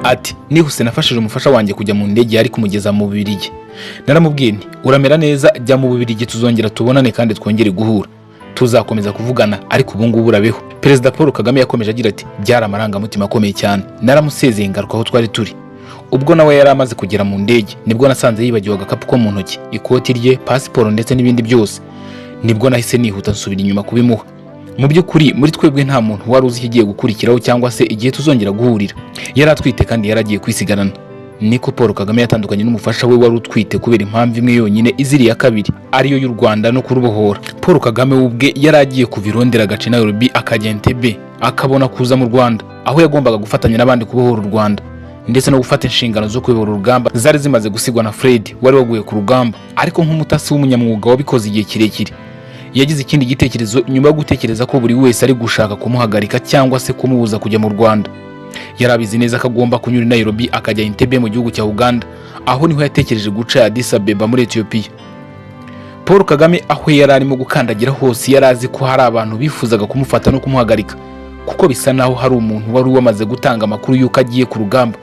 ati nihuse nafashije umufasha wanjye kujya mu ndege yari kumugeza mu Bubiligi. Naramubwiye nti uramera neza, jya mu Bubiligi tuzongera tubonane kandi twongere guhura, tuzakomeza kuvugana ariko ubu ngubu urabeho. Perezida Paul Kagame yakomeje agira ati byari amarangamutima akomeye cyane, naramusezeye ngaruka aho twari turi. Ubwo nawe yari amaze kugera mu ndege nibwo nasanze yibagiwe agakapu ko mu ntoki, ikoti rye, pasiporo ndetse n'ibindi byose. Nibwo nahise nihuta nsubira inyuma kubimuha. Mu by'ukuri muri twebwe nta muntu wari uzi igiye gukurikiraho cyangwa se igihe tuzongera guhurira. Yari atwite kandi yaragiye kwisigarana. Niko Paul Kagame yatandukanye n'umufasha we wari utwite kubera impamvu imwe yonyine iziri ya kabiri, ariyo y'u Rwanda no kurubohora. Paul Kagame ubwe yari agiye kuvirondera agace Nairobi akajya Entebbe, akabona kuza mu Rwanda aho yagombaga gufatanya n'abandi kubohora u Rwanda ndetse no gufata inshingano zo kuyobora urugamba zari zimaze gusigwa na Fred wari waguye ku rugamba. Ariko nk'umutasi w'umunyamwuga wabikoze igihe kirekire, yagize ikindi gitekerezo nyuma yo gutekereza ko buri wese ari gushaka kumuhagarika cyangwa se kumubuza kujya mu Rwanda. Yarabizi neza ko agomba kunyura Nairobi akajya Entebbe mu gihugu cya Uganda, aho niho yatekereje guca Addis Abeba muri Ethiopia. Paul Kagame aho yari arimo gukandagira hose yari azi ko hari abantu bifuzaga kumufata no kumuhagarika, kuko bisa naho hari umuntu wari wamaze gutanga amakuru y'uko agiye ku rugamba.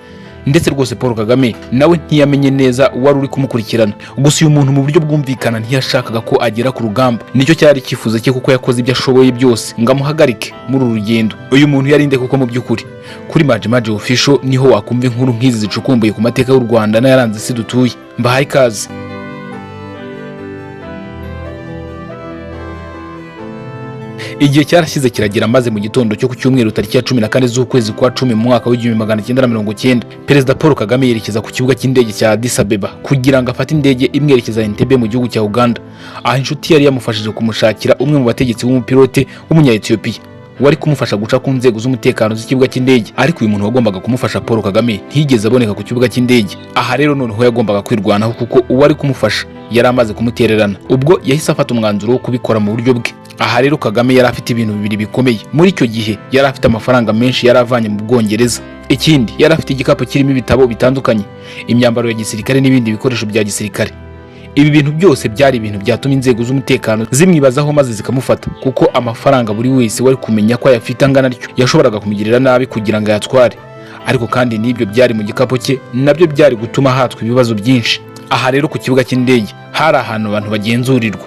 Ndetse rwose Paul Kagame nawe ntiyamenye neza wari uri kumukurikirana. Gusa uyu muntu mu buryo bwumvikana ntiyashakaga ko agera ku rugamba, nicyo cyari icyifuzo cye kuko yakoze ibyo ashoboye byose ngo amuhagarike muri uru rugendo. Uyu muntu yarinde kuko mu by'ukuri kuri Maji Official niho wakumva inkuru nk'izi zicukumbuye ku mateka y'u Rwanda n'ayaranze isi dutuye. Mbahaye ikaze. Igihe cyarashyize kiragera maze mu gitondo cyo ku cyumweru tariki ya 14 z'ukwezi kwa 10 mu mwaka w'1990, Perezida Paul Kagame yerekeza ku kibuga cy'indege cya Addis Abeba kugira ngo afate indege imwerekeza Entebbe mu gihugu cya Uganda. Aho inshuti yari yamufashije kumushakira umwe mu bategetsi b'umupilote w'umunya-Ethiopia wari kumufasha guca ku nzego z'umutekano z'ikibuga cy'indege. Ariko uyu muntu wagombaga kumufasha Paul Kagame ntiyigeze aboneka ku kibuga cy'indege. Aha rero noneho yagombaga kwirwanaho kuko uwari kumufasha yari amaze kumutererana. Ubwo yahise afata umwanzuro wo kubikora mu buryo bwe. Aha rero Kagame yari afite ibintu bibiri bikomeye. Muri icyo gihe yari afite amafaranga menshi yari avanye mu Bwongereza. Ikindi yari afite igikapu kirimo ibitabo bitandukanye, imyambaro ya gisirikare n'ibindi bikoresho bya gisirikare. Ibi bintu byose byari ibintu byatuma inzego z'umutekano zimwibazaho maze zikamufata, kuko amafaranga buri wese wari kumenya ko ayafite angana atyo yashoboraga kumugirira nabi kugira ngo ayatware. Ariko kandi n'ibyo byari mu gikapu cye nabyo byari gutuma hatwa ibibazo byinshi. Aha rero ku kibuga cy'indege hari ahantu abantu bagenzurirwa.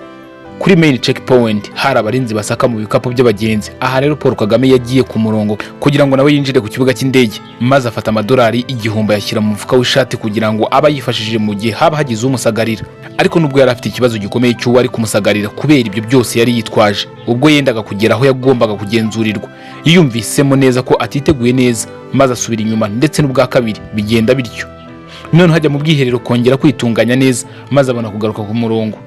Kuri main checkpoint hari abarinzi basaka mu bikapu by'abagenzi. Aha rero Paul Kagame yagiye ku murongo kugira ngo nawe yinjire ku kibuga cy'indege, maze afata amadolari igihumbi yashyira mu mufuka w'ishati kugira ngo aba yifashishije mu gihe haba hagize umusagarira. Ariko nubwo yari afite ikibazo gikomeye cy'uwo ari kumusagarira kubera ibyo byose yari yitwaje, ubwo yendaga kugera aho yagombaga kugenzurirwa yiyumvisemo neza ko atiteguye neza, maze asubira inyuma ndetse n'ubwa kabiri bigenda bityo. None hajya mu bwiherero kongera kwitunganya neza, maze abona kugaruka ku murongo.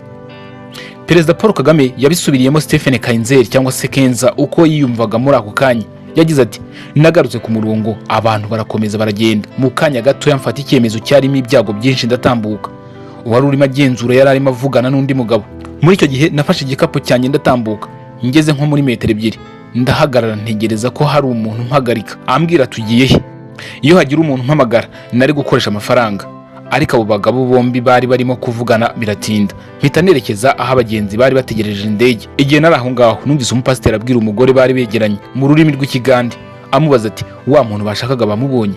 Perezida Paul Kagame yabisubiriyemo Stephen Kainzeri cyangwa se Kenza uko yiyumvaga muri ako kanya. Yagize ati nagarutse ku murongo, abantu barakomeza baragenda. Mu kanya gato yamfata icyemezo cyarimo ibyago byinshi ndatambuka. Uwari urimo agenzura yari arimo avugana n'undi mugabo. Muri icyo gihe nafashe igikapu cyanjye ndatambuka. Ngeze nko muri metero 2 ndahagarara ntegereza ko hari umuntu mpagarika ambwira tugiye he. Iyo hagira umuntu mpamagara nari gukoresha amafaranga. Ariko abo bagabo bombi bari barimo kuvugana biratinda, mpita nerekeza aho abagenzi bari bategereje indege. Igihe nari aho ngaho numvise umupasiteri abwira umugore bari begeranye mu rurimi rw'Ikigande, amubaza ati wa muntu bashakaga bamubonye.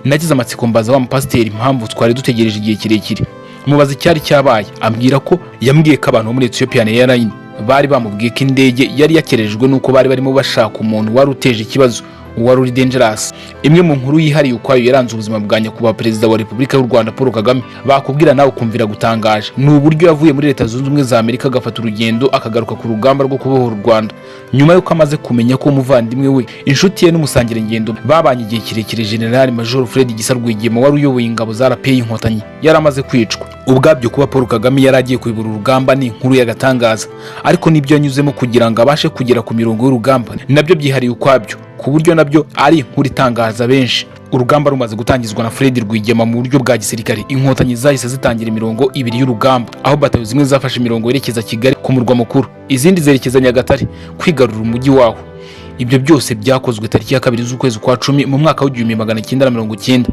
Nagize amatsiko mbaza wa mupasiteri impamvu twari dutegereje igihe kirekire. Mubaza icyari cyabaye, ambwira ko yambwiye ko abantu muri Ethiopian Airlines bari bamubwiye ko indege yari yakerejwe nuko bari barimo bashaka umuntu wari uteje ikibazo, wari uri dangerous. Imwe mu nkuru yihariye ukwayo yaranze ubuzima bwa nyakubahwa Perezida wa Repubulika y'u Rwanda Paul Kagame bakubwira nawe ukumvira gutangaje. Ni uburyo yavuye muri Leta Zunze Ubumwe za Amerika agafata urugendo akagaruka ku rugamba rwo kubohora u Rwanda, nyuma yuko amaze kumenya ko umuvandimwe we, inshuti ye n'umusangire ngendo babanye igihe kirekire General Major Fred Gisarwigema wari uyoboye ingabo za RPA Inkotanyi yari amaze kwicwa. Ubwabyo kuba Paul Kagame yari agiye kuyobora urugamba ni inkuru y'agatangaza, ariko nibyo yanyuzemo kugira ngo abashe kugera ku mirongo y'urugamba nabyo byihariye ukwabyo, ku buryo nabyo ari inkuru itangaza benshi. Urugamba rumaze gutangizwa na Fred Rwigema mu buryo bwa gisirikare, Inkotanyi zahise zitangira imirongo 2 y'urugamba, aho batayo zimwe zafashe imirongo yerekeza Kigali ku murwa mukuru, izindi zerekeza Nyagatare kwigarurira umujyi waho. Ibyo byose byakozwe tariki ya 2 z'ukwezi kwa 10 mu mwaka w'1990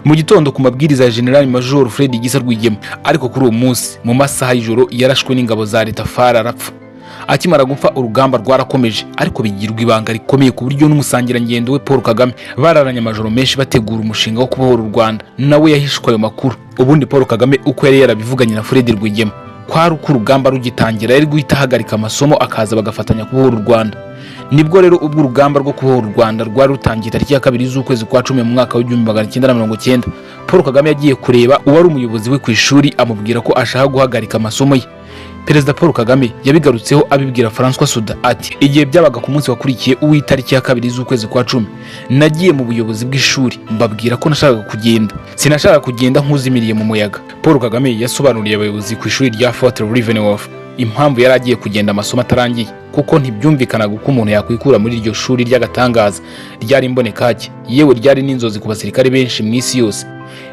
mu gitondo ku mabwiriza ya General Major Fred Gisarwigema. Ariko kuri uwo munsi mu masaha y'ijoro yarashwe n'ingabo za Leta FAR arapfa. akimara gupfa urugamba rwarakomeje ariko bigirwa ibanga rikomeye ku buryo n'umusangirangendo we Paul Kagame bararanye amajoro menshi bategura umushinga wo kubohora u Rwanda, nawe yahishwe ayo makuru. Ubundi Paul Kagame uko yari yarabivuganye na Fred Rwigema kwari uko urugamba rugitangira yari guhita ahagarika amasomo akaza bagafatanya kubohora u Rwanda. Nibwo rero ubwo urugamba rwo kubohora u Rwanda rwari rutangiye tariki ya 2 z'ukwezi kwa 10 mu mwaka w'1990, Paul Kagame yagiye kureba uwari umuyobozi we ku ishuri amubwira ko ashaka guhagarika amasomo ye. Perezida Paul Kagame yabigarutseho abibwira François Suda ati, igihe byabaga ku munsi wakurikiye uw'itariki ya 2 z'ukwezi kwa 10, nagiye mu buyobozi bw'ishuri mbabwira ko nashakaga kugenda. Sinashaka kugenda nkuzimiriye mu muyaga. Paul Kagame yasobanuriye abayobozi ku ishuri rya Fort Leavenworth impamvu yari agiye kugenda amasomo atarangiye, kuko ntibyumvikanaga uko umuntu yakwikura muri iryo shuri ry'agatangaza ryari imbonekake, yewe ryari n'inzozi ku basirikare benshi mu isi yose.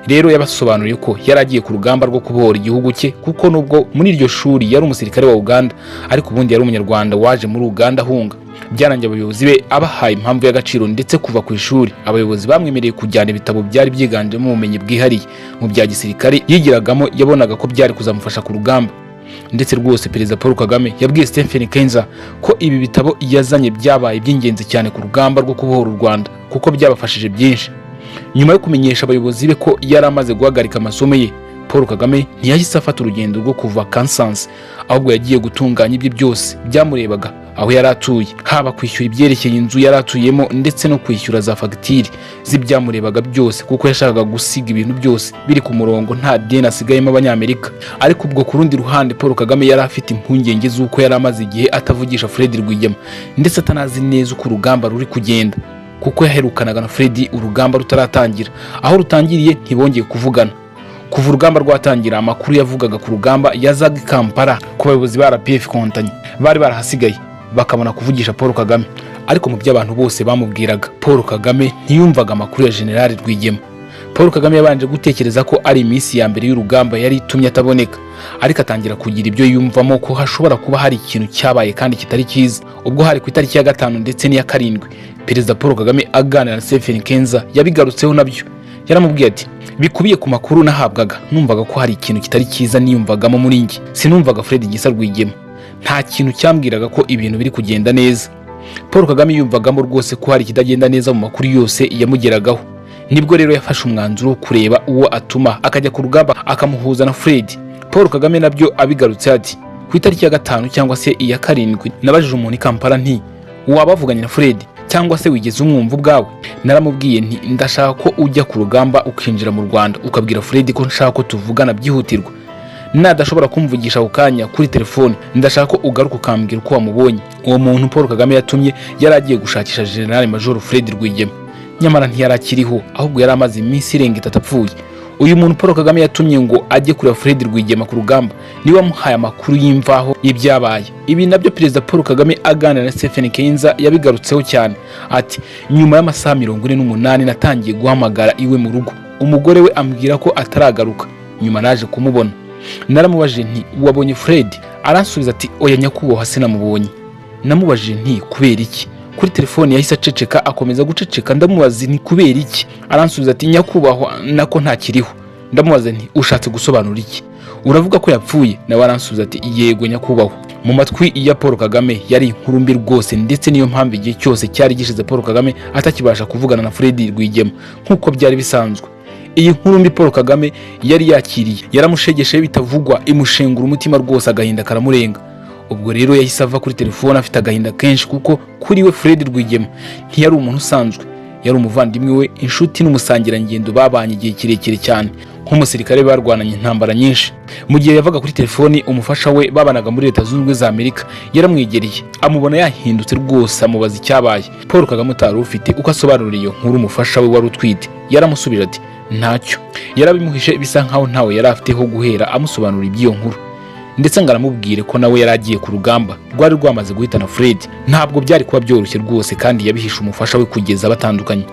Rero yabasobanuriye ko yari agiye ku rugamba rwo kubohora igihugu cye, kuko nubwo muri iryo shuri yari umusirikare wa Uganda ariko ubundi yari umunyarwanda waje muri Uganda ahunga. Byarangiye abayobozi be abahaye impamvu y'agaciro, ndetse kuva ku ishuri abayobozi bamwemereye kujyana ibitabo byari byiganjemo ubumenyi bwihariye mu bya gisirikare yigiragamo, yabonaga ko byari kuzamufasha ku rugamba. Ndetse rwose Perezida Paul Kagame yabwiye Stephen Kenza ko ibi bitabo yazanye byabaye by'ingenzi cyane ku rugamba rwo kubohora u Rwanda, kuko byabafashije byinshi. Nyuma yo kumenyesha abayobozi be ko yari amaze guhagarika amasomo ye, Paul Kagame ntiyahise afata urugendo rwo kuva Kansas, ahubwo yagiye gutunganya ibyo byose byamurebaga aho yari atuye, haba kwishyura ibyerekeye inzu yari atuyemo ndetse no kwishyura za fagitire z'ibyamurebaga byose, kuko yashakaga gusiga ibintu byose biri ku murongo nta deni asigayemo Abanyamerika. Ariko ubwo ku rundi ruhande Paul Kagame yari afite impungenge z'uko yari amaze igihe atavugisha Fred Rwigema, ndetse atanazi neza uko urugamba ruri kugenda, kuko yaherukanaga na Fred urugamba rutaratangira. Aho rutangiriye ntibongeye kuvugana. Kuva urugamba rwatangira amakuru yavugaga ku rugamba yazaga i Kampala ku bayobozi ba RPF Kontanyi bari barahasigaye bakabona kuvugisha Paul Kagame. Ariko mu by'abantu bose bamubwiraga, Paul Kagame ntiyumvaga amakuru ya General Rwigema. Paul Kagame yabanje gutekereza ko ari iminsi ya mbere y'urugamba yari itumye ataboneka, ariko atangira kugira ibyo yumvamo ko hashobora kuba hari ikintu cyabaye kandi kitari cyiza. Ubwo hari ku itariki ya 5 ndetse n'iya 7, Perezida Paul Kagame aganira na Stephen Kenza yabigarutseho nabyo. Yaramubwiye ati, bikubiye ku makuru nahabwaga numvaga ko hari ikintu kitari cyiza niyumvagamo muri njye. Sinumvaga Fred Gisa Rwigema, nta kintu cyambwiraga ko ibintu biri kugenda neza. Paul Kagame yumvagamo rwose ko hari kitagenda neza mu makuru yose yamugeragaho. Nibwo rero yafashe umwanzuro wo kureba uwo atuma akajya ku rugamba akamuhuza na Fred. Paul Kagame nabyo abigarutse ati, ku itariki ya 5 cyangwa se iya 7 nabajije umuntu i Kampala nti, wabavuganye na Fred cyangwa se wigeze umwumva ubwawe? Naramubwiye nti, ndashaka ko ujya ku rugamba ukinjira mu Rwanda ukabwira Fred ko nshaka ko tuvugana byihutirwa. Nadashobora kumvugisha ukanya kuri telefone, ndashaka ko ugaruka ukambwira uko wamubonye. Uwo muntu Paul Kagame yatumye yari agiye gushakisha General Major Fred Rwigema, nyamara ntiyaraakiriho, ahubwo yari amaze iminsi irenga 3 apfuye. Uyu muntu Paul Kagame yatumye ngo ajye kureba Fred Rwigema ku rugamba niwe wamuhaye amakuru y'imvaho y'ibyabaye. Ibi nabyo Perezida Paul Kagame aganira na Stephen Kenza yabigarutseho cyane ati, nyuma y'amasaha 48 natangiye guhamagara iwe mu rugo, umugore we ambwira ko ataragaruka. Nyuma naje kumubona, naramubajije nti, wabonye Fred? Aransubiza ati, oya nyakubahwa sinamubonye. Namubajije nti, kubera iki? Kuri telefone yahise aceceka, akomeza guceceka. Ndamubaza nti, kubera iki? Aransubiza ati, nyakubahwa nako ntakiriho. Ndamubaza nti, ushatse gusobanura iki? Uravuga ko yapfuye? Nawe aransubiza ati, yego nyakubahwa. Mu matwi ya Paul Kagame yari inkuru mbi rwose, ndetse niyo mpamvu igihe cyose cyari gishize Paul Kagame atakibasha kuvugana na Fred Rwigema nk'uko byari bisanzwe. Iyi nkuru mbi Paul Kagame yari yakiriye yaramushegeshe bitavugwa, imushengura umutima rwose, agahinda karamurenga. Ubwo rero yahise ava kuri telefone afite agahinda kenshi, kuko kuri we Fred Rwigema ntiyari umuntu usanzwe, yari umuvandimwe we, inshuti n'umusangirangendo babanye igihe kirekire cyane, nk'umusirikare barwananye intambara nyinshi. Mu gihe yavaga kuri telefone, umufasha we babanaga muri Leta Zunze Ubumwe za Amerika yaramwegereye, amubona yahindutse rwose, amubaza icyabaye. Paul Kagame utari ufite uko asobanurira iyo nkuru umufasha we wari utwite, yaramusubije ati, ntacyo. Yarabimuhishe bisa nkaho ntawe yari afiteho guhera amusobanurira iby'iyo nkuru, ndetse ngo aramubwire ko nawe yari agiye ku rugamba rwari rwamaze guhitana Fred. Ntabwo byari kuba byoroshye rwose, kandi yabihishe umufasha we kugeza batandukanye.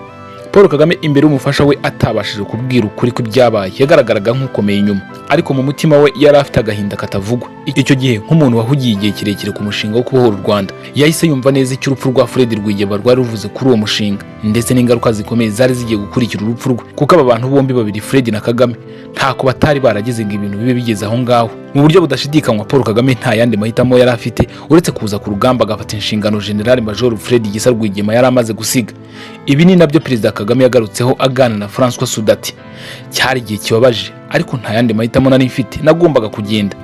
Paul Kagame imbere y'umufasha we atabashije kubwira ukuri kw'ibyabaye, yagaragaraga nk'ukomeye inyuma, ariko mu mutima we yari afite agahinda katavugwa. Icyo gihe nk'umuntu wahugiye igihe kirekire ku mushinga wo kubohora u Rwanda, yahise yumva neza icyo urupfu rwa Fred Rwigema rwari ruvuze kuri uwo mushinga, ndetse n'ingaruka zikomeye zari zigiye gukurikira urupfu rwe, kuko aba bantu bombi babiri Fred na Kagame ntako batari barageze ngo ibintu bibe bigeze aho ngaho. mu buryo budashidikanywa Paul Kagame nta yandi mahitamo yari afite uretse kuza ku rugamba agafata inshingano General Major Fred Gisa Rwigema yari amaze gusiga. Ibi ni nabyo Perezida Kagame yagarutseho agana na François Sudati. Cyari igihe kibabaje ariko nta yandi mahitamo nari mfite, nagombaga kugenda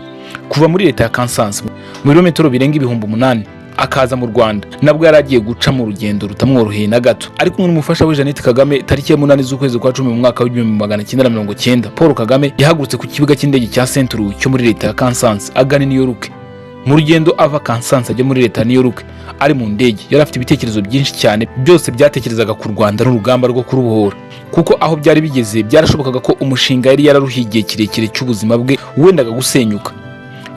kuva muri leta ya Kansas mu birometero birenga 8,000 akaza mu Rwanda. Nabwo yaragiye guca mu rugendo rutamworoheye na gato, ariko n'umufasha we Jeannette Kagame tariki ya 8 z'ukwezi kwa 10 mu mwaka wa 1990 Paul Kagame yahagurutse ku kibuga cy'indege cya St. Louis cyo muri leta ya Kansas agana New York. Mu rugendo ava Kansas ajya muri leta ya New York ari mu ndege yari afite ibitekerezo byinshi cyane, byose byatekerezaga ku Rwanda n'urugamba rwo kurubohora, kuko aho byari bigeze byarashobokaga ko umushinga yari yararuhigiye kirekire cy'ubuzima bwe wendaga gusenyuka.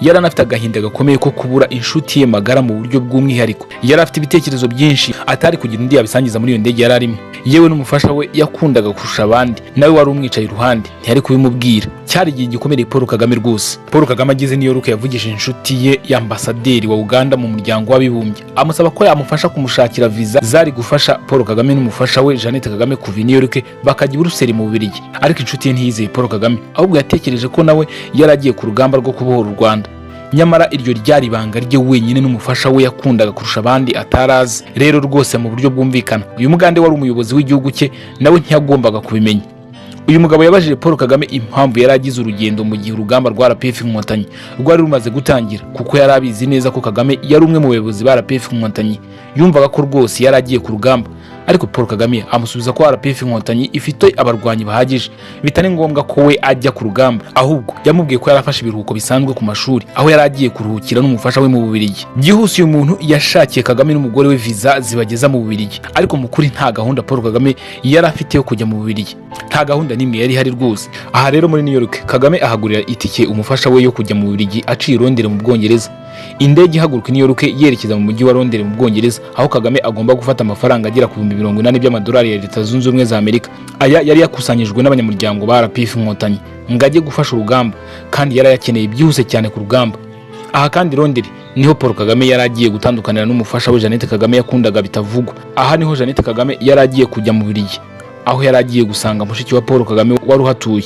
Yari anafite agahinda gakomeye ko kubura inshuti ye magara mu buryo bw'umwihariko. Yari afite ibitekerezo byinshi atari kugira undi yabisangiza muri iyo ndege yari arimo. Yewe n'umufasha we yakundaga kurusha abandi, nawe wari umwicaye iruhande ntiyari kubimubwira. Cyari igihe gikomeye Paul Kagame rwose. Paul Kagame ageze New York yavugishije inshuti ye y'ambasaderi wa Uganda mu muryango w'abibumbye, amusaba ko yamufasha kumushakira visa zari gufasha Paul Kagame n'umufasha we Jeannette Kagame kuva New York bakajya i Buruseli mu Bubiligi. Ariko inshuti ye ntiyizeye Paul Kagame, ahubwo yatekereje ko nawe yaragiye ku rugamba rwo kubohora u Rwanda. Nyamara iryo ryari ibanga rye wenyine n'umufasha we yakundaga kurusha abandi atarazi. Rero rwose mu buryo bwumvikana uyu mugande wari umuyobozi w'igihugu cye nawe ntiyagombaga kubimenya. Uyu mugabo yabajije Paul Kagame impamvu yari agize urugendo mu gihe urugamba rwa RPF Inkotanyi rwari rumaze gutangira, kuko yari abizi neza ko Kagame yari umwe mu bayobozi ba RPF Inkotanyi. Yumvaga ko rwose yari agiye ku rugamba, ariko Paul Kagame amusubiza ko RPF Inkotanyi ifite abarwanyi bahagije, bitari ngombwa ko we ajya ku rugamba. Ahubwo yamubwiye ko yarafashe ibiruhuko bisanzwe ku mashuri, aho yari agiye kuruhukira n'umufasha we mu Bubiligi. Byihuse uyu muntu yashakiye Kagame n'umugore we visa zibageza mu Bubiligi, ariko mu kuri nta gahunda Paul Kagame yari afite yo kujya mu Bubiligi, nta gahunda nimwe yari hari rwose. Aha rero muri New York Kagame ahagurira itike umufasha we yo kujya mu Bubiligi aciye Londres mu Bwongereza. Indege ihaguruka i New York yerekeza mu mujyi wa Londres mu Bwongereza, aho Kagame agomba gufata amafaranga agera ku 80,000 by'amadolari ya Leta Zunze Ubumwe za Amerika. Aya yari yakusanyijwe n'abanyamuryango ba RPF Inkotanyi ngo ajye gufasha urugamba, kandi yari yakeneye byihuse cyane ku rugamba. Aha kandi Londres niho Paul Kagame yari agiye gutandukanira n'umufasha we Jeannette Kagame yakundaga bitavugwa. Aha niho Jeannette Kagame yari agiye kujya mu Bubiligi, aho yari agiye gusanga mushiki wa Paul Kagame wari uhatuye.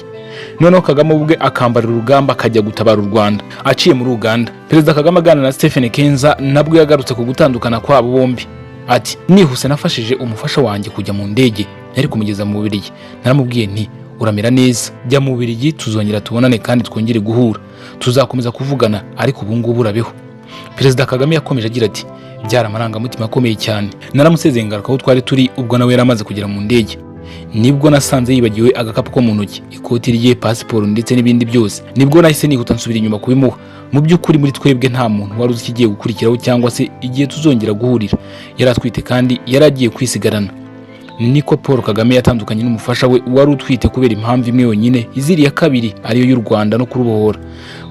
Noneho Kagame ubwe akambarira urugamba akajya gutabara u Rwanda aciye muri Uganda. Perezida Kagame agana na Stephen Kenza nabwo yagarutse ku gutandukana kwabo bombi. Ati nihuse nafashije umufasha wanjye kujya mu ndege nari kumugeza mu Bubiligi. Naramubwiye nti uramera neza, jya mu Bubiligi tuzongera tubonane kandi twongere guhura, tuzakomeza kuvugana, ariko ubu ngubu urabeho. Perezida Kagame yakomeje agira ati byara amarangamutima akomeye cyane. Naramusezeye ngaruka aho twari turi ubwo nawe yaramaze kugera mu ndege. Nibwo nasanze yibagiwe agakapu ko mu ntoki, ikoti rye, pasiporo ndetse n'ibindi byose. Nibwo nahise nihuta nsubira inyuma kubimuha. Mu by'ukuri muri twebwe nta muntu wari uzi ikigiye gukurikiraho cyangwa se igihe tuzongera guhurira. Yari atwite kandi yari agiye kwisigarana. Niko Paul Kagame yatandukanye n'umufasha we wari utwite kubera impamvu imwe yonyine, iziri ya kabiri ariyo y'u Rwanda no kurubohora.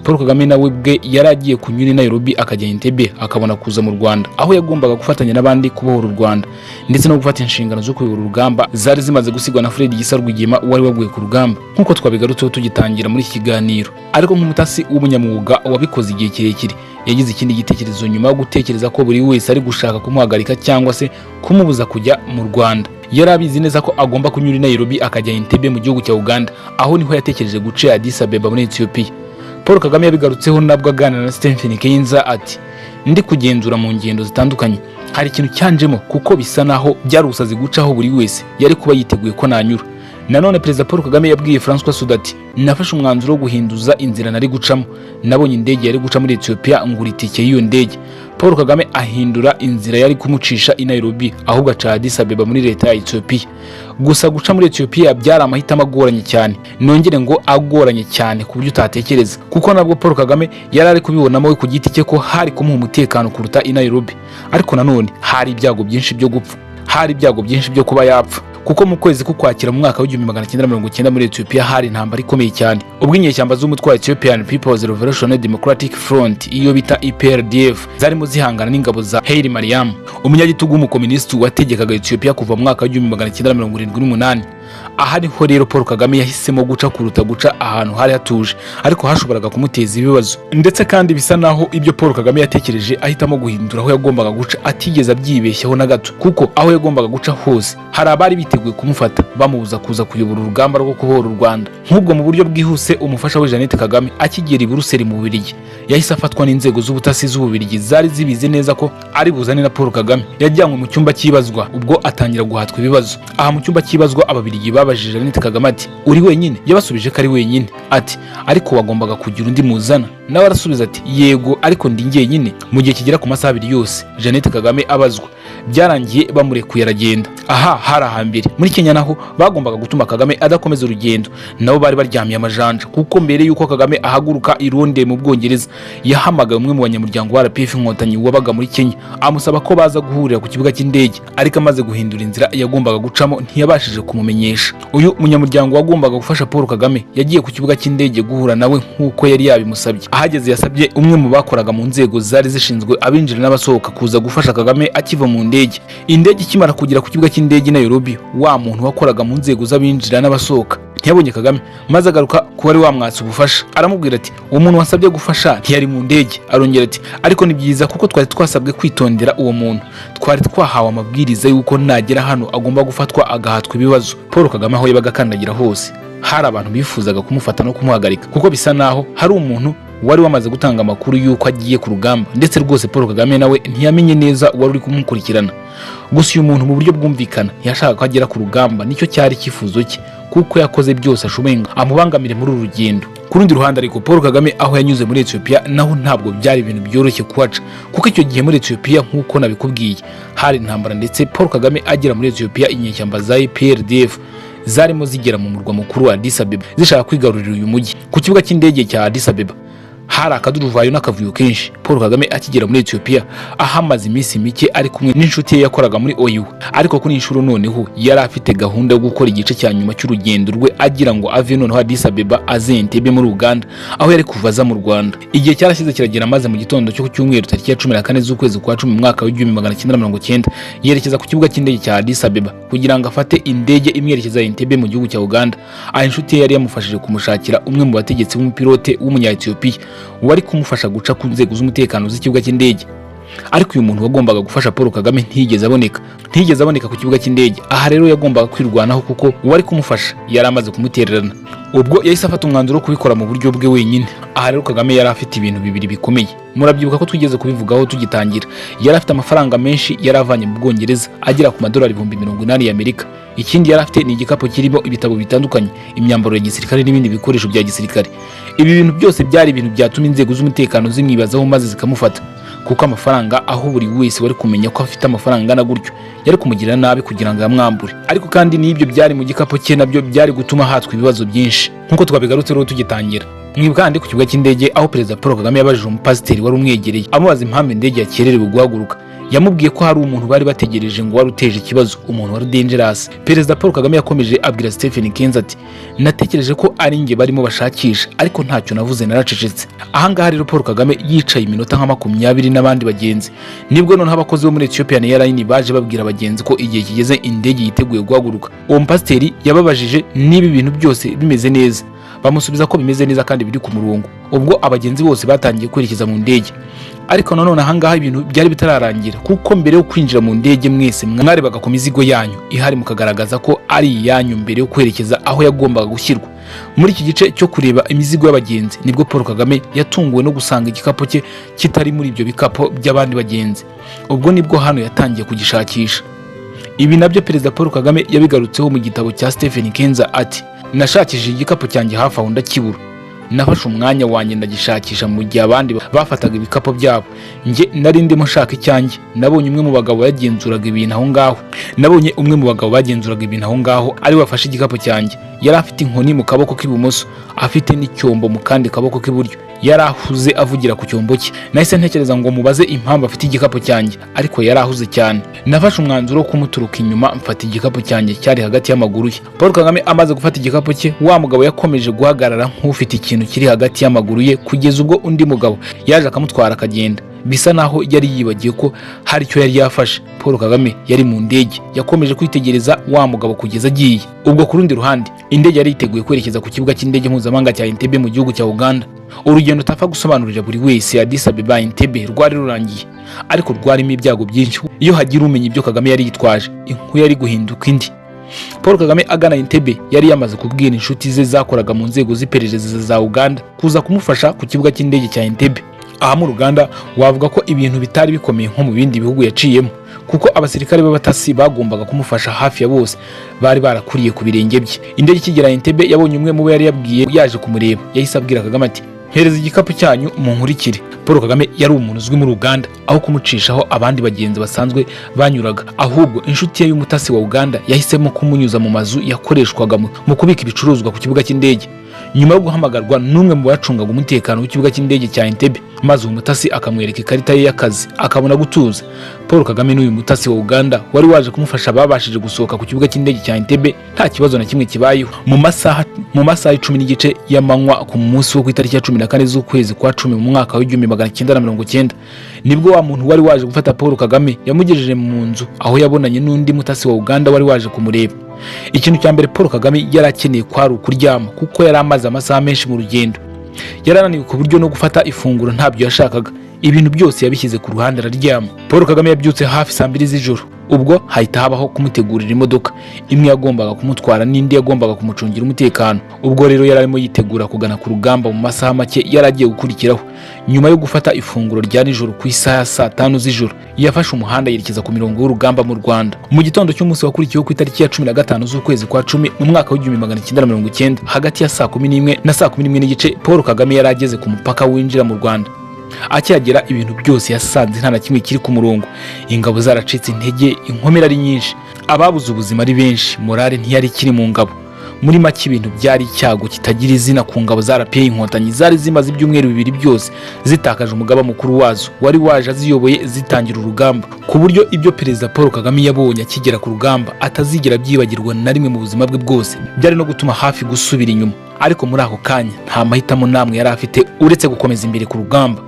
Paul Kagame nawe bwe yari agiye kunyura i Nairobi akajya Entebbe akabona kuza mu Rwanda, aho yagombaga gufatanya n'abandi kubohora u Rwanda ndetse no gufata inshingano zo kuyobora urugamba zari zimaze gusigwa na Fred Gisa Rwigema wari waguye ku rugamba, nk'uko twabigarutseho tugitangira muri iki kiganiro. Ariko nk'umutasi w'umunyamwuga wabikoze igihe kirekire, yagize ikindi gitekerezo nyuma yo gutekereza ko buri wese ari gushaka kumuhagarika cyangwa se kumubuza kujya mu Rwanda. Yari abizi neza ko agomba kunyura i Nairobi akajya Entebbe mu gihugu cya Uganda, aho niho yatekereje guca Addis Ababa muri Ethiopia. Paul Kagame yabigarutseho nabwo aganira na Stephen Kenza ati ndi kugenzura mu ngendo zitandukanye, hari ikintu cyanjemo kuko bisa naho byari ubusazi gucaho buri wese yari kuba yiteguye ko nanyura. Nanone Perezida Paul Kagame yabwiye François Sudati nafashe umwanzuro wo guhinduza inzira nari gucamo. Nabonye indege yari guca muri Ethiopia ngura itike y'iyo ndege. Paul Kagame ahindura inzira yari kumucisha i Nairobi, ahubwo aca Addis Ababa muri leta ya Ethiopia. Gusa guca muri Ethiopia byari amahitamo agoranye cyane, nongere ngo agoranye cyane ku buryo utatekereza, kuko nabwo Paul Kagame yari ari kubibonamo we ku giti cye ko hari kumuha umutekano kuruta i Nairobi. Ariko nanone hari ibyago byinshi byo gupfa, hari ibyago byinshi byo kuba yapfa, kuko mu kwezi k'Ukwakira mu mwaka wa 1990 muri Ethiopia hari intambara ikomeye cyane, ubwo inyeshyamba z'umutwe wa Ethiopian People's Revolutionary Democratic Front iyo bita EPRDF zarimo zihangana n'ingabo za Haile Mariam, umunyagitugu w'umukomunisti wategekaga Ethiopia kuva mu mwaka wa 1978. aha niho rero Paul Kagame yahisemo guca kuruta guca ahantu hari hatuje ariko hashoboraga kumuteza ibibazo. Ndetse kandi bisa naho ibyo Paul Kagame yatekereje ahitamo guhindura aho yagombaga guca atigeze abyibeshyaho na gato, kuko aho yagombaga guca hose hari abari biteguye kumufata bamubuza kuza kuyobora urugamba rwo kubohora u Rwanda. Nk'ubwo mu buryo bwihuse umufasha we Jeannette Kagame akigera i Buruseli mu Bubiligi yahise afatwa n'inzego z'ubutasi z'Ububiligi zari zibizi neza ko ari buzane na Paul Kagame. Yajyanywe mu cyumba cy'ibazwa, ubwo atangira guhatwa ibibazo. Aha mu cyumba cy'ibazwa Ababiligi babajije Jeannette Kagame ati uri wenyine? Yabasubije ko ari wenyine, ati ariko wagombaga kugira undi muzana. Nawe arasubiza ati yego ariko ndi njyenyine. Mu gihe kigera ku masaha 2 yose Jeannette Kagame abazwa, byarangiye bamurekuye aragenda. Aha hari ahambere muri Kenya naho bagombaga gutuma Kagame adakomeza urugendo, nabo bari baryamiye amajanja, kuko mbere yuko Kagame ahaguruka i Londres mu Bwongereza yahamagaye umwe mu banyamuryango wa RPF Inkotanyi wabaga muri Kenya amusaba ko baza guhurira ku kibuga cy'indege, ariko amaze guhindura inzira yagombaga gucamo ntiyabashije kumumenyesha. Uyu munyamuryango wagombaga gufasha Paul Kagame yagiye ku kibuga cy'indege guhura nawe nk'uko yari yabimusabye. Ahageze yasabye umwe mu bakoraga mu nzego zari zishinzwe abinjira n'abasohoka kuza gufasha Kagame akiva mu ndege. Indege ikimara kugera ku kibuga cy'indege Nairobi, wa muntu wakoraga mu nzego z'abinjira n'abasohoka ntiyabonye Kagame, maze agaruka ku wari wamwatse ubufasha aramubwira ati umuntu wasabye gufasha ntiyari mu ndege. Arongera ati ariko ni byiza kuko twari twasabwe kwitondera uwo muntu, twari twahawe amabwiriza yuko nagera hano agomba gufatwa agahatwa ibibazo. Paul Kagame aho yabaga akandagira hose hari abantu bifuzaga kumufata no kumuhagarika, kuko bisa naho hari umuntu wari wamaze gutanga amakuru yuko agiye ku rugamba, ndetse rwose Paul Kagame nawe ntiyamenye neza wari uri kumukurikirana. Gusa uyu muntu mu buryo bwumvikana yashaka ko agera ku rugamba, nicyo cyari cyifuzo cye, kuko yakoze byose ashoboye ngo amubangamire muri uru rugendo. Ku rundi ruhande ariko Paul Kagame aho yanyuze muri Ethiopia naho ntabwo byari ibintu byoroshye kuhaca, kuko icyo gihe muri Ethiopia nk'uko nabikubwiye hari intambara, ndetse Paul Kagame agera muri Ethiopia inyeshyamba za PRDF zarimo zigera mu murwa mukuru wa Addis Abeba zishaka kwigarurira uyu mujyi. Ku kibuga cy'indege cya Addis Abeba hari akaduruvayo n'akavuyo kenshi. Paul Kagame akigera muri Ethiopia ahamaze iminsi mike ari kumwe n'inshuti ye yakoraga muri OU, ariko kuri inshuro noneho yari afite gahunda yo gukora igice cya nyuma cy'urugendo rwe agira ngo ave noneho Addis Abeba aze Entebbe muri Uganda, aho yari kuvaza mu Rwanda. Igihe cyarashyize kiragera, maze mu gitondo cyo ku cyumweru tariki ya 14 z'ukwezi kwa 10 mu mwaka wa 1990 yerekeza ku kibuga cy'indege cya Addis Abeba kugira ngo afate indege imwerekeza Entebbe mu gihugu cya Uganda. Aha inshuti ye yari yamufashije kumushakira umwe mu bategetsi b'umupilote w'umunya-Ethiopia wari kumufasha guca ku nzego z'umutekano z'ikibuga cy'indege. Ariko uyu muntu wagombaga gufasha Paul Kagame ntiyigeze aboneka ku kibuga cy'indege. Aha rero yagombaga kwirwanaho kuko uwari kumufasha yari amaze kumutererana. Ubwo yahise afata umwanzuro wo kubikora mu buryo bwe wenyine. Aha rero Kagame yari afite ibintu bibiri bikomeye, murabyibuka ko twigeze kubivugaho tugitangira. Yari afite amafaranga menshi yari avanye mu Bwongereza agera ku madolari 80,000 y'Amerika. Ikindi yari afite ni igikapu kirimo ibitabo bitandukanye, imyambaro ya gisirikare n'ibindi bikoresho bya gisirikare. Ibi bintu byose byari ibintu byatuma inzego z'umutekano zimwibazaho maze zikamufata, kuko amafaranga aho buri wese wari kumenya ko afite amafaranga na gutyo yari kumugirira nabi kugira ngo yamwambure. Ariko kandi n'ibyo byari mu gikapu cye nabyo byari gutuma hatwa ibibazo byinshi, nkuko twabigarutse rero tugitangira. Mwibuka kandi ku kibuga cy'indege aho Perezida Paul Kagame yabajije umupasiteri wari umwegereye amubaza impamvu indege yakererewe guhaguruka. Yamubwiye ko hari umuntu bari bategereje ngo wari uteje ikibazo, umuntu wari dangerous. Perezida Paul Kagame yakomeje abwira Stephen Kenza ati natekereje ko ari nge barimo bashakisha, ariko ntacyo navuze, naracecetse. Aha ngaha rero Paul Kagame yicaye iminota nka 20 n'abandi bagenzi, nibwo noneho abakozi bo muri Ethiopian Airlines baje babwira abagenzi ko igihe kigeze indege yiteguye guhaguruka. Uwo mupasiteri yababajije niba ibintu byose bimeze neza, bamusubiza ko bimeze neza kandi biri ku murongo. Ubwo abagenzi bose batangiye kwerekeza mu ndege. Ariko nanone aha ngaha ibintu byari bitararangira, kuko mbere yo kwinjira mu ndege mwese mwarebaga ku mizigo yanyu ihari mukagaragaza ko ari iyanyu mbere yo kwerekeza aho yagombaga gushyirwa. Muri iki gice cyo kureba imizigo y'abagenzi nibwo Paul Kagame yatunguwe no gusanga igikapu cye kitari muri ibyo bikapo by'abandi bagenzi. Ubwo nibwo hano yatangiye kugishakisha. Ibi nabyo Perezida Paul Kagame yabigarutseho mu gitabo cya Stephen Kenza ati nashakishije igikapu cyanjye hafi aho ndakibura, nafashe umwanya wanjye ndagishakisha mu gihe abandi bafataga ibikapo byabo. Nge nari ndimo nshaka icyanjye. Nabonye umwe mu bagabo bagenzuraga ibintu aho ngaho ari wafashe igikapu cyanjye. Yari afite inkoni mu kaboko k'ibumoso, afite n'icyombo mu kandi kaboko k'iburyo. Yari ahuze avugira ku cyombo cye. Nahise ntekereza ngo mubaze impamvu afite igikapu cyanjye, ariko yari ahuze cyane. Nafashe umwanzuro wo kumuturuka inyuma mfata igikapu cyanjye cyari hagati y'amaguru ye. Paul Kagame amaze gufata igikapu cye, wa mugabo yakomeje guhagarara nk'ufite ikintu kiri hagati y'amaguru ye kugeza ubwo undi mugabo yaje akamutwara akagenda. bisa naho yari yibagiye ko hari icyo yari yafashe. Paul Kagame yari mu ndege, yakomeje kwitegereza wa mugabo kugeza agiye. Ubwo ku rundi ruhande indege yari iteguye kwerekeza ku kibuga cy'indege mpuzamahanga cya Entebbe mu gihugu cya Uganda. Urugendo utapfa gusobanurira buri wese Addis Ababa Entebbe rwari rurangiye, ariko rwarimo ibyago byinshi. Iyo hagira umenya ibyo Kagame yari yitwaje, inkuru yari guhinduka indi. Paul Kagame agana Entebbe yari yamaze kubwira inshuti ze zakoraga mu nzego z'iperereza za Uganda kuza kumufasha ku kibuga cy'indege cya Entebbe. Aha mu Rwanda wavuga ko ibintu bitari bikomeye nko mu bindi bihugu yaciyemo, kuko abasirikare b'abatasi bagombaga kumufasha hafi ya bose bari barakuriye ku birenge bye. Indege ikigera Entebbe yabonye umwe mu bo yari yabwiye yaje kumureba, yahise abwira Kagame ati hereza igikapu cyanyu munkurikire. Paul Kagame yari umuntu uzwi muri Uganda, aho kumucishaho abandi bagenzi basanzwe banyuraga, ahubwo inshuti ye y'umutasi wa Uganda yahisemo kumunyuza mu mazu yakoreshwaga mu kubika ibicuruzwa ku kibuga cy'indege. Nyuma yo guhamagarwa n'umwe mu bacungaga umutekano w'ikibuga cy'indege cya Entebbe, maze uyu mutasi akamwereka ikarita ye y'akazi akabona gutuza. Paul Kagame n'uyu mutasi wa Uganda wari waje kumufasha babashije gusohoka ku kibuga cy'indege cya Entebbe nta kibazo na kimwe kibayeho. Mu masaha 10:30 y'amanywa ku munsi wo ku itariki ya 14 z'ukwezi kwa 10 mu mwaka wa 1990 nibwo wa muntu wari waje gufata Paul Kagame yamugejeje mu nzu aho yabonanye n'undi mutasi wa Uganda wari waje kumureba. Ikintu cya mbere Paul Kagame yari akeneye kwari ukuryama, kuko yari amaze amasaha menshi mu rugendo. Yarananiwe ku buryo no gufata ifunguro ntabyo yashakaga. Ibintu byose yabishyize ku ruhande araryama. Paul Kagame yabyutse hafi saa 2 z'ijoro. Ubwo hahita habaho kumutegurira imodoka, imwe yagombaga kumutwara n'indi yagombaga kumucungira umutekano. Ubwo rero yari arimo yitegura kugana ku rugamba mu masaha make yari agiye gukurikiraho. Nyuma yo gufata ifunguro rya nijoro ku isaha ya saa 5 z'ijoro, yafashe umuhanda yerekeza ku mirongo y'urugamba mu Rwanda. Mu gitondo cy'umunsi wakurikiyeho ku itariki ya 15 z'ukwezi kwa 10 mu mwaka wa 1990, hagati ya saa 11 na saa 11 n'igice, Paul Kagame yari ageze ku mupaka winjira mu Rwanda. Akihagera ibintu byose yasanze nta na kimwe kiri ku murongo. Ingabo zaracitse intege, inkomere ari nyinshi, ababuze ubuzima ari benshi, morale ntiyari kiri mu ngabo. Muri make ibintu byari icyago kitagira izina ku ngabo zarapeye inkotanyi zari zimaze ibyumweru 2 byose zitakaje umugaba mukuru wazo wari waje aziyoboye zitangira urugamba, ku buryo ibyo Perezida Paul Kagame yabonye akigera ku rugamba atazigera byibagirwa na rimwe mu buzima bwe bwose. Byari no gutuma hafi gusubira inyuma, ariko muri ako kanya nta mahitamo namwe yari afite uretse gukomeza imbere ku rugamba.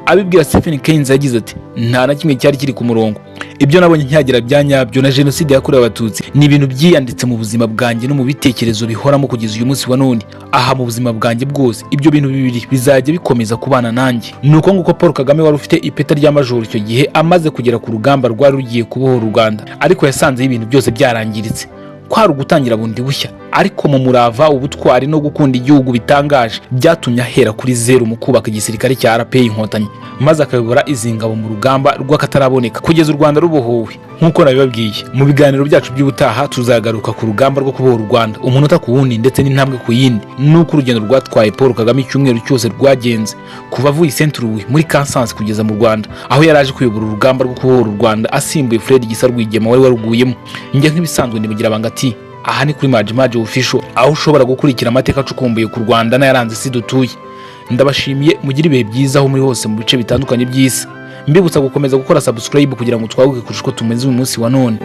Abibwira Stephen Keynes yagize ati nta na kimwe cyari kiri ku murongo. Ibyo nabonye ntiyagira byanyabyo na jenoside yakorewe Abatutsi ni ibintu byiyanditse mu buzima bwanjye no mu bitekerezo bihoramo kugeza uyu munsi wa none. Aha mu buzima bwanjye bwose ibyo bintu bibiri bizajya bikomeza kubana nanjye. Nuko nguko Paul Kagame wari ufite ipeta rya majoro icyo gihe amaze kugera ku rugamba rwari rugiye kubohora u Rwanda, ariko yasanze ibintu byose byarangiritse. Kwari ugutangira bundi bushya, ariko mu murava, ubutwari no gukunda igihugu bitangaje byatumye ahera kuri zero mu kubaka igisirikare cya RPA inkotanyi, maze akayobora izi ngabo mu rugamba rw'akataraboneka kugeza u Rwanda rubohowe. Nk'uko nabibabwiye mu biganiro byacu by'ubutaha, tuzagaruka ku rugamba rwo kubohora u Rwanda umunota ku wundi ndetse n'intambwe ku yindi, nuko urugendo rwatwaye Paul Kagame icyumweru cyose rwagenze kuva avuye Saint Louis muri Kansas kugeza mu Rwanda, aho yaraje kuyobora urugamba rwo kubohora u Rwanda asimbuye Fred Gisa Rwigema wari waruguyemo. Njye nk'ibisanzwe ndibugira bangati aha ni kuri Majimaji Official, aho ushobora gukurikira amateka acukumbuye ku Rwanda n'ayaranze isi dutuye. Ndabashimiye, mugire ibihe byiza aho muri hose mu bice bitandukanye by'isi. Mbibutsa gukomeza gukora subscribe kugira ngo twaguke kurusha uko tumeze uyu munsi wa none.